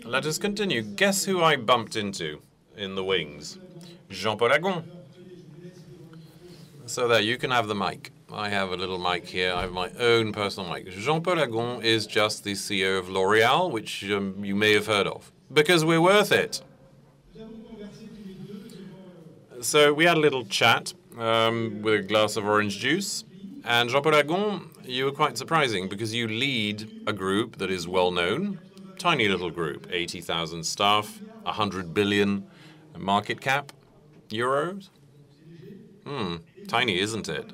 Let us continue. Guess who I bumped into in the wings? Jean-Paul Agon. So there, you can have the mic. I have a little mic here. I have my own personal mic. Jean-Paul Agon is just the CEO of L'Oréal, which you may have heard of, because we're worth it. So we had a little chat with a glass of orange juice. And Jean-Paul Agon, you were quite surprising because you lead a group that is well known, tiny little group, 80,000 staff, 100 billion market cap euros. Tiny, isn't it?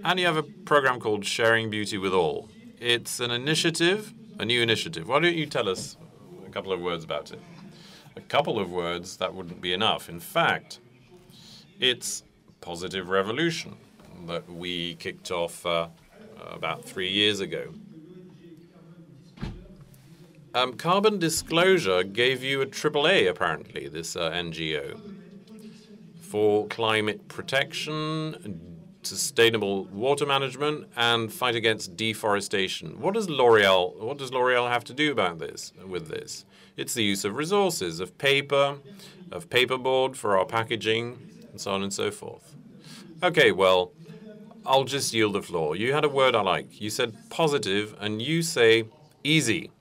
And you have a program called Sharing Beauty with All. It's an initiative, a new initiative. Why don't you tell us a couple of words about it? A couple of words, that wouldn't be enough. In fact, it's Positive Revolution that we kicked off about 3 years ago. Carbon Disclosure gave you a AAA, apparently, this NGO, for climate protection, sustainable water management, and fight against deforestation. What does L'Oréal have to do about this? With this, it's the use of resources, of paper, of paperboard for our packaging, and so on and so forth. Okay, well, I'll just yield the floor. You had a word I like. You said positive, and you say easy.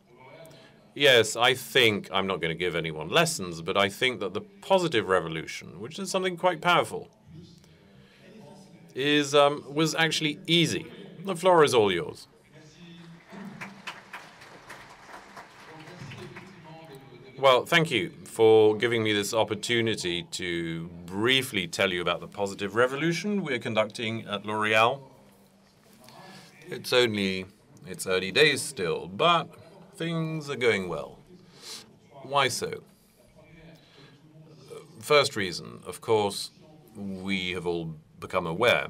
Yes, I think, I'm not going to give anyone lessons, but I think that the positive revolution, which is something quite powerful, was actually easy. The floor is all yours. Well, thank you for giving me this opportunity to briefly tell you about the positive revolution we're conducting at L'Oréal. It's early days still, but things are going well. Why so? First reason, of course, we have all become aware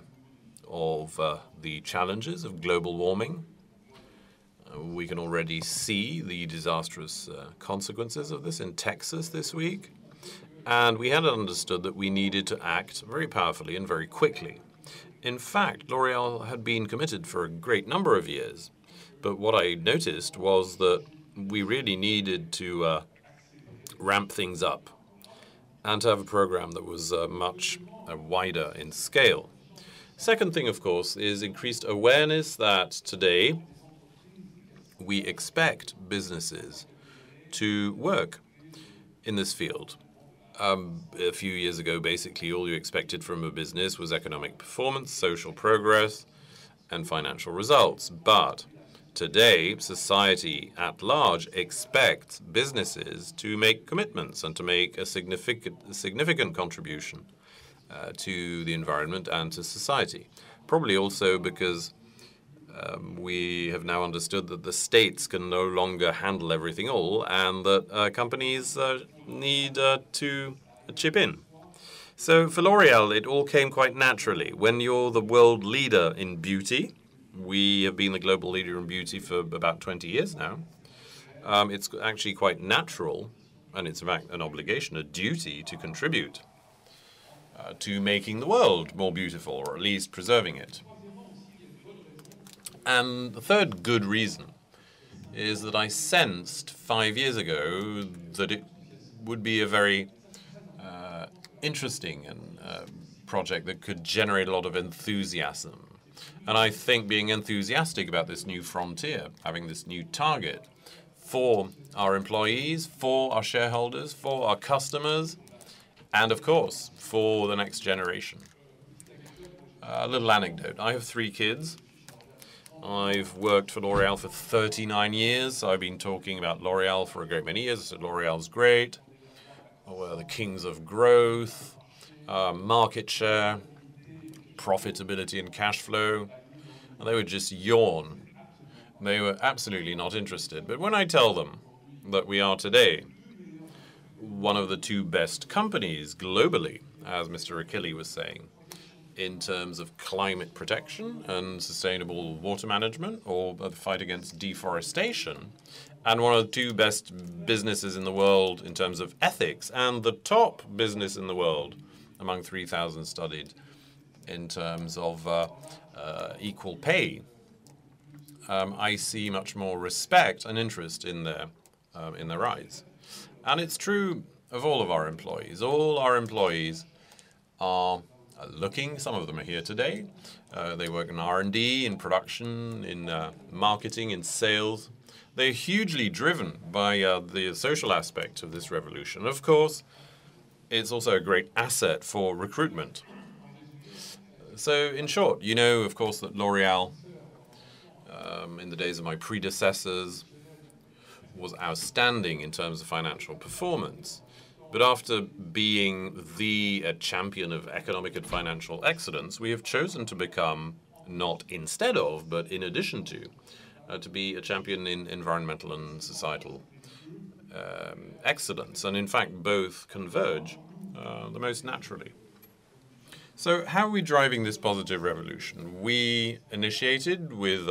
of the challenges of global warming. We can already see the disastrous consequences of this in Texas this week. And we had understood that we needed to act very powerfully and very quickly. In fact, L'Oréal had been committed for a great number of years. But what I noticed was that we really needed to ramp things up and to have a program that was much wider in scale. Second thing, of course, is increased awareness that today we expect businesses to work in this field. A few years ago, basically, all you expected from a business was economic performance, social progress, and financial results. But today, society at large expects businesses to make commitments and to make a significant contribution to the environment and to society. Probably also because we have now understood that the states can no longer handle everything all, and that companies need to chip in. So for L'Oréal, it all came quite naturally. When you're the world leader in beauty, we have been the global leader in beauty for about 20 years now. It's actually quite natural, and it's in fact an obligation, a duty to contribute to making the world more beautiful, or at least preserving it. And the third good reason is that I sensed 5 years ago that it would be a very interesting and project that could generate a lot of enthusiasm. And I think being enthusiastic about this new frontier, having this new target for our employees, for our shareholders, for our customers, and of course, for the next generation. A little anecdote. I have 3 kids. I've worked for L'Oréal for 39 years. I've been talking about L'Oréal for a great many years. I said L'Oréal's great. We're the kings of growth, market share, profitability and cash flow. And they would just yawn. They were absolutely not interested. But when I tell them that we are today one of the 2 best companies globally, as Mr. Achille was saying, in terms of climate protection and sustainable water management, or the fight against deforestation, and one of the 2 best businesses in the world in terms of ethics, and the top business in the world among 3,000 studied in terms of equal pay, I see much more respect and interest in their eyes. And it's true of all of our employees. All our employees are looking, some of them are here today. They work in R&D, in production, in marketing, in sales. They're hugely driven by the social aspect of this revolution. Of course, it's also a great asset for recruitment. So, in short, you know, of course, that L'Oréal, in the days of my predecessors, was outstanding in terms of financial performance. But after being the champion of economic and financial excellence, we have chosen to become, not instead of, but in addition to be a champion in environmental and societal excellence. And in fact, both converge the most naturally. So how are we driving this positive revolution? We initiated with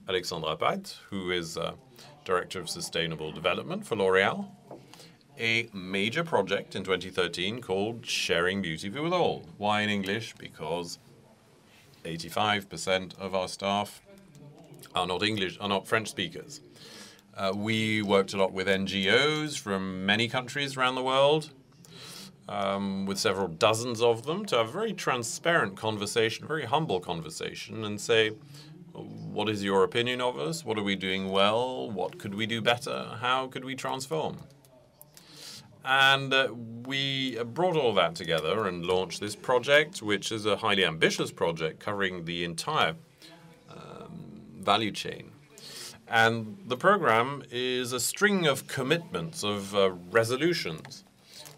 Alexandra Pat, who is Director of Sustainable Development for L'Oréal, a major project in 2013 called Sharing Beauty with All. Why in English? Because 85% of our staff are not French speakers. We worked a lot with NGOs from many countries around the world, with several dozens of them, to have a very transparent conversation, very humble conversation, and say, what is your opinion of us? What are we doing well? What could we do better? How could we transform? And we brought all that together and launched this project, which is a highly ambitious project covering the entire value chain. And the program is a string of commitments, of resolutions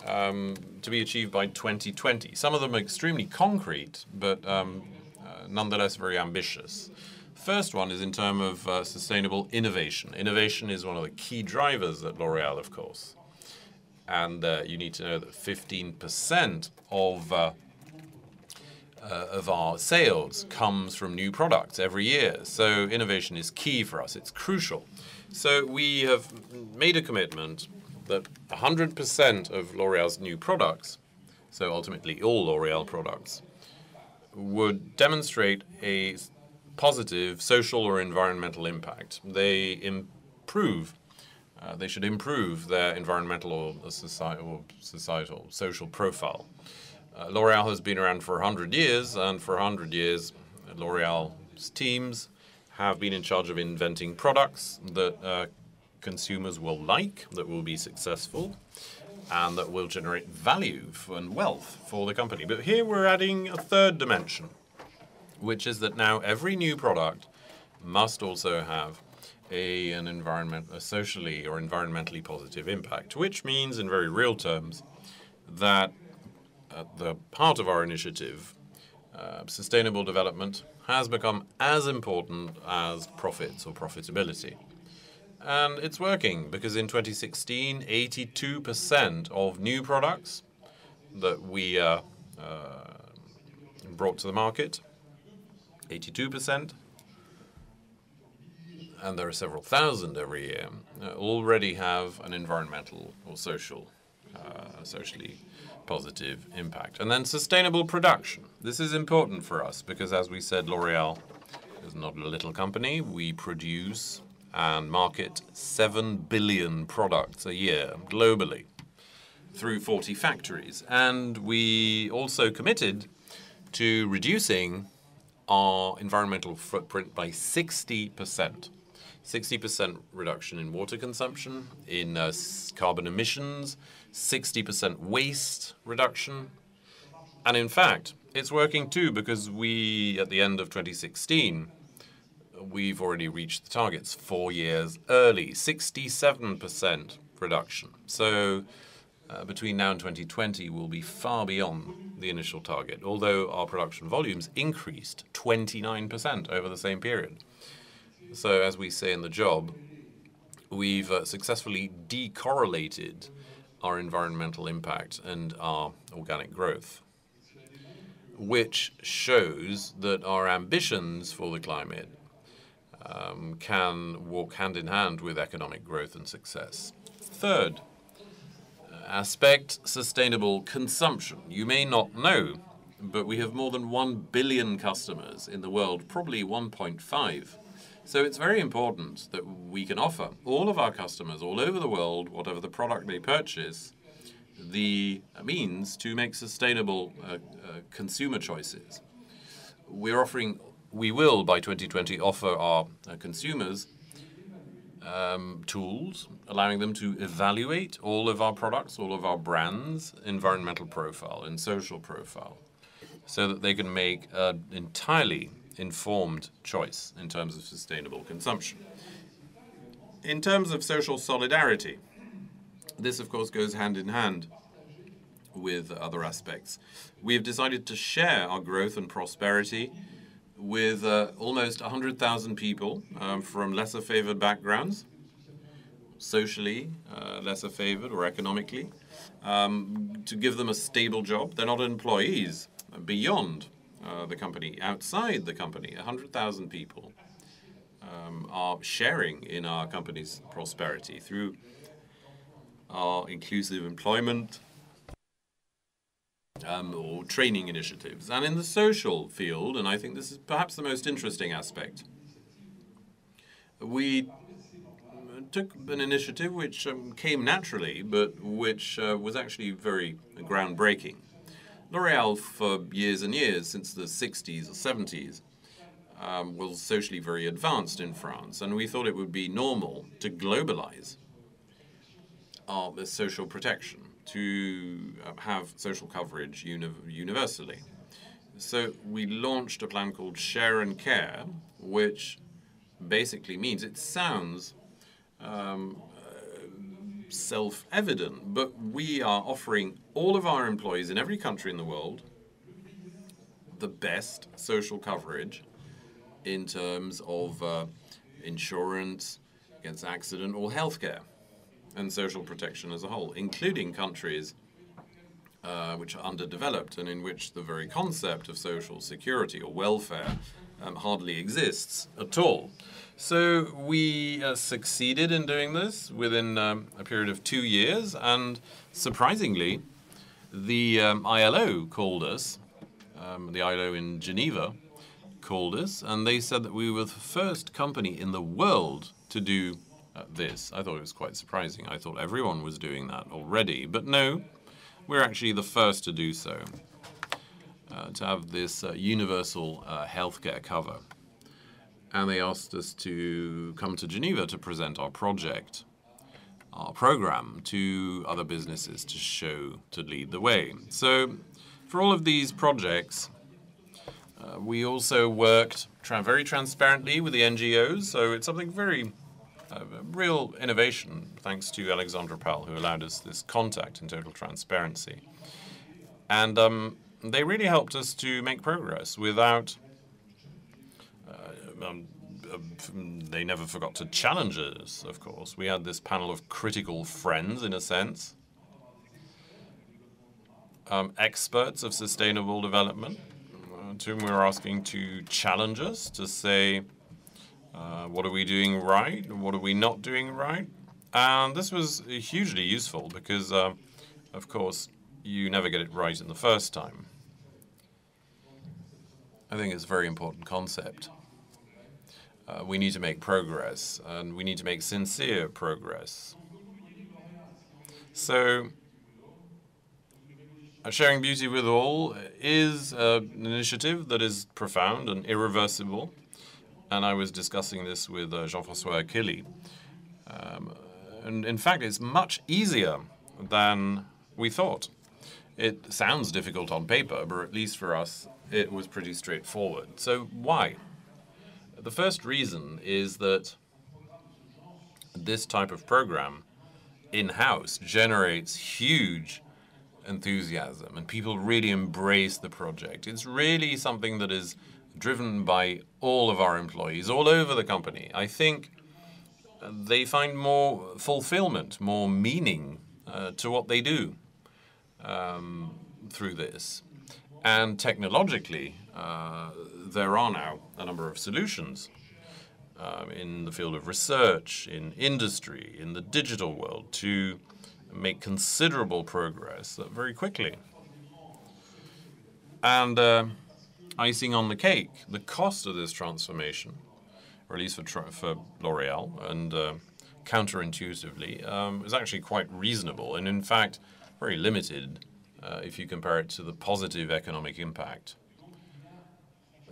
to be achieved by 2020. Some of them are extremely concrete, but nonetheless very ambitious. First one is in terms of sustainable innovation. Innovation is one of the key drivers at L'Oréal, of course. And you need to know that 15% of our sales comes from new products every year. So innovation is key for us. It's crucial. So we have made a commitment that 100% of L'Oréal's new products, so ultimately all L'Oréal products, would demonstrate a positive social or environmental impact. They should improve their environmental or societal social profile. L'Oréal has been around for 100 years, and for 100 years, L'Oréal's teams have been in charge of inventing products that consumers will like, that will be successful, and that will generate value and wealth for the company. But here we're adding a third dimension, which is that now every new product must also have a socially or environmentally positive impact, which means in very real terms that at the heart of our initiative, sustainable development has become as important as profits or profitability. And it's working, because in 2016, 82% of new products that we brought to the market, 82%, and there are several thousand every year, already have an environmental or socially positive impact. And then sustainable production. This is important for us because, as we said, L'Oréal is not a little company. We produce and market 7 billion products a year globally through 40 factories. And we also committed to reducing our environmental footprint by 60%. 60% reduction in water consumption, in carbon emissions, 60% waste reduction. And in fact, it's working too, because we, at the end of 2016, we've already reached the targets 4 years early, 67% reduction. So between now and 2020, we'll be far beyond the initial target, although our production volumes increased 29% over the same period. So as we say in the job, we've successfully decorrelated our environmental impact and our organic growth, which shows that our ambitions for the climate can walk hand in hand with economic growth and success. Third aspect, sustainable consumption. You may not know, but we have more than 1 billion customers in the world, probably 1.5 So it's very important that we can offer all of our customers all over the world, whatever the product they purchase, the means to make sustainable consumer choices. We will by 2020 offer our consumers tools, allowing them to evaluate all of our products, all of our brands, environmental profile and social profile, so that they can make an entirely informed choice in terms of sustainable consumption. In terms of social solidarity, this of course goes hand in hand with other aspects. We have decided to share our growth and prosperity with almost 100,000 people from lesser favored backgrounds, socially lesser favored or economically, to give them a stable job. They're not employees beyond the company, outside the company. 100,000 people are sharing in our company's prosperity through our inclusive employment or training initiatives. And in the social field, and I think this is perhaps the most interesting aspect, we took an initiative which came naturally, but which was actually very groundbreaking. L'Oréal, for years and years, since the 60s or 70s, was socially very advanced in France, and we thought it would be normal to globalize the social protection, to have social coverage universally. So we launched a plan called Share and Care, which basically means, it sounds self-evident, but we are offering all of our employees in every country in the world the best social coverage in terms of insurance against accident or healthcare and social protection as a whole, including countries which are underdeveloped and in which the very concept of social security or welfare hardly exists at all. So we succeeded in doing this within a period of 2 years, and surprisingly, the ILO called us, the ILO in Geneva called us, and they said that we were the first company in the world to do this. I thought it was quite surprising. I thought everyone was doing that already, but no, we're actually the first to do so, to have this universal healthcare cover. And they asked us to come to Geneva to present our project, our program, to other businesses to lead the way. So for all of these projects, we also worked very transparently with the NGOs, so it's something very real innovation, thanks to Alexandra Pal, who allowed us this contact in total transparency. And they really helped us to make progress without... they never forgot to challenge us, of course. We had this panel of critical friends, in a sense, experts of sustainable development, to whom we were asking to challenge us, to say, what are we doing right? What are we not doing right? And this was hugely useful because, of course, you never get it right in the first time. I think it's a very important concept. We need to make progress, and we need to make sincere progress. So, Sharing Beauty with All is an initiative that is profound and irreversible. And I was discussing this with Jean-François Achille. And in fact, it's much easier than we thought. It sounds difficult on paper, but at least for us, it was pretty straightforward. So why? The first reason is that this type of program in-house generates huge enthusiasm, and people really embrace the project. It's really something that is driven by all of our employees all over the company. I think they find more fulfillment, more meaning to what they do through this. And technologically, there are now a number of solutions in the field of research, in industry, in the digital world, to make considerable progress very quickly. And icing on the cake, the cost of this transformation or at least for L'Oréal, and counterintuitively, is actually quite reasonable, and in fact very limited if you compare it to the positive economic impact.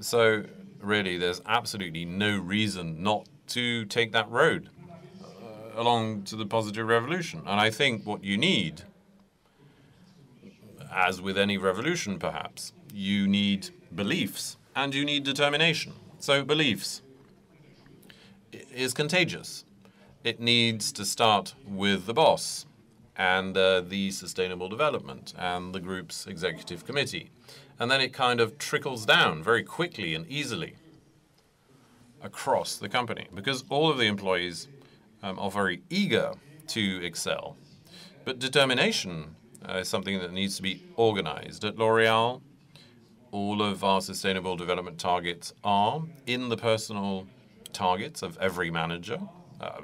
So really, there's absolutely no reason not to take that road along to the positive revolution. And I think what you need, as with any revolution perhaps, you need beliefs and you need determination. So beliefs is contagious. It needs to start with the boss and the Sustainable Development and the group's executive committee. And then it kind of trickles down very quickly and easily across the company, because all of the employees are very eager to excel. But determination is something that needs to be organized. At L'Oréal, all of our sustainable development targets are in the personal targets of every manager.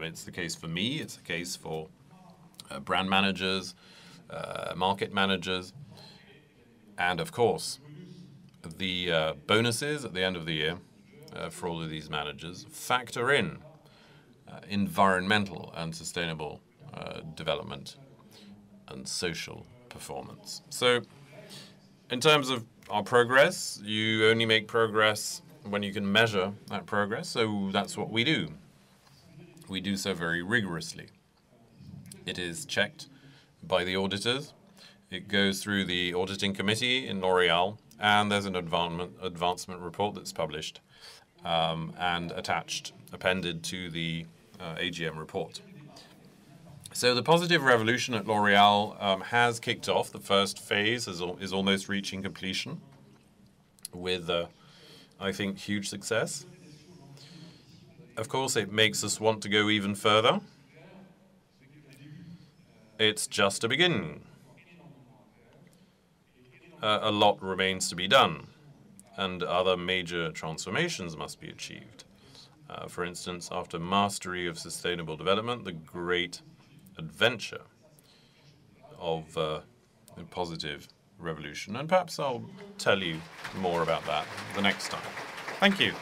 It's the case for me, it's the case for brand managers, market managers, and of course, the bonuses at the end of the year for all of these managers factor in environmental and sustainable development and social performance. So in terms of our progress, you only make progress when you can measure that progress, so that's what we do. We do so very rigorously. It is checked by the auditors. It goes through the auditing committee in L'Oréal, and there's an advancement report that's published and appended to the AGM report. So the positive revolution at L'Oréal has kicked off. The first phase is almost reaching completion with, I think, huge success. Of course, it makes us want to go even further. It's just a beginning. A lot remains to be done, and other major transformations must be achieved. For instance, after mastery of sustainable development, the great adventure of a positive revolution. And perhaps I'll tell you more about that the next time. Thank you.